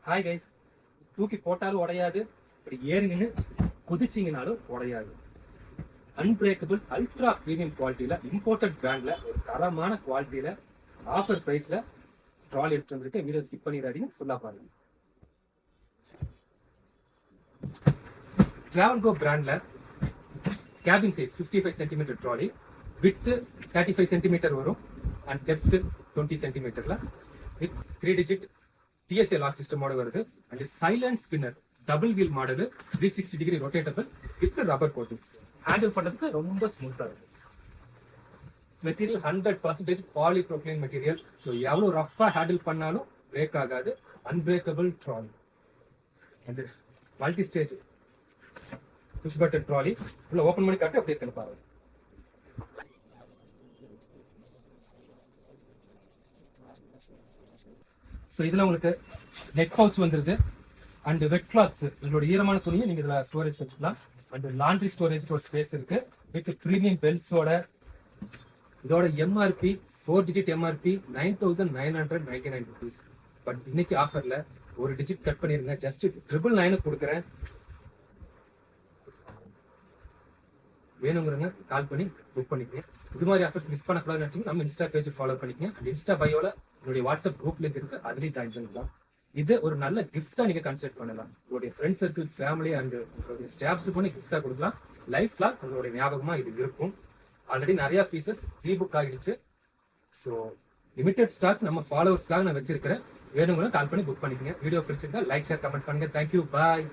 Hi guys, தூக்கி போட்டாலும் உடையாது, இப்படி ஏறி நின்று குதிச்சிங்கனாலும் உடையாது. அன்பிரேக்கபிள் அல்ட்ரா ப்ரீமியம் குவாலிட்டியில் இம்போர்ட்டட் பிராண்டில் ஒரு தரமான குவாலிட்டியில் ஆஃபர் ப்ரைஸில் ட்ராலி எடுத்துட்டு வந்துருக்கு. வீடியோ ஸ்கிப் பண்ணிடாதீங்க, ஃபுல்லாக பாருங்க. டிராவல்கோ பிராண்டில் cabin size 55 centimetre trolley, width 35 centimetre வரும் அண்ட் டெப்த்து 20 சென்டிமீட்டரில் வித் 3 டிஜிட் TSA லாக் சிஸ்டமோட வருது. And silent spinner double wheel model, 360 degree rotatable with rubber coatings. Handle பண்றதுக்கு ரொம்ப ஸ்மூத்தா இருக்கு. Material 100% polypropylene material. ஸோ எவ்வளோ ரஃபா ஹேண்டில் பண்ணாலும் பிரேக் ஆகாது. Unbreakable trolley and multi stage push button trolley. உள்ள ஓப்பன் பண்ணி காட்டு அப்படியே இருக்கு பாருங்க. ஸோ இதில் உங்களுக்கு நெட் பவுச் வந்துருது அண்ட் வெட் கிளாத்ஸ், உங்களோட ஈரமான துணியை நீங்கள் இதில் ஸ்டோரேஜ் வச்சுக்கலாம். அண்ட் லாண்ட்ரி ஸ்டோரேஜ்க்கு ஒரு ஸ்பேஸ் இருக்கு வித் ப்ரீமியம் பெல்ட்ஸோட. இதோட MRP 4 digit MRP 9,999 rupees. But இன்னைக்கு ஆஃபரில் ஒரு டிஜிட் கட் பண்ணிருங்க, ஜஸ்ட் 999 கொடுக்குறேன். வேணுங்கிறங்க கால் பண்ணி புக் பண்ணிக்கங்க. இது மாதிரி ஆஃபர்ஸ் மிஸ் பண்ணக்கூடாதுன்னு நினச்சிங்க நம்ம இன்ஸ்டா பேஜ் ஃபாலோ பண்ணிக்கங்க. அண்ட் இன்ஸ்டா பயோல என்னுடைய வாட்ஸ்அப் குரூப் லிங்க் இருக்கு, அதுலேயும் ஜாயின் பண்ணிக்கலாம். இது ஒரு நல்ல கிஃப்டா நீங்க கன்சிடர் பண்ணலாம். உங்களுடைய ஃப்ரெண்ட் சர்க்கிள், ஃபேமிலி அண்ட் உங்களுடைய ஸ்டாஃப்ஸுக்கு கூட கிஃப்டா கொடுக்கலாம். லைஃப் லாங் உங்களுடைய ஞாபகமா இது இருக்கும். ஆல்ரெடி நிறைய பீசஸ் ரீபுக் ஆகிடுச்சு. ஸோ லிமிடெட் ஸ்டாக்ஸ் நம்ம ஃபாலோவர்ஸ்க்காக நான் வச்சிருக்கிறேன். வேணுங்களும் கால் பண்ணி புக் பண்ணிக்கங்க. வீடியோ பிடிச்சிருந்தா லைக், ஷேர், கமெண்ட் பண்ணுங்க. தேங்க்யூ, பாய்.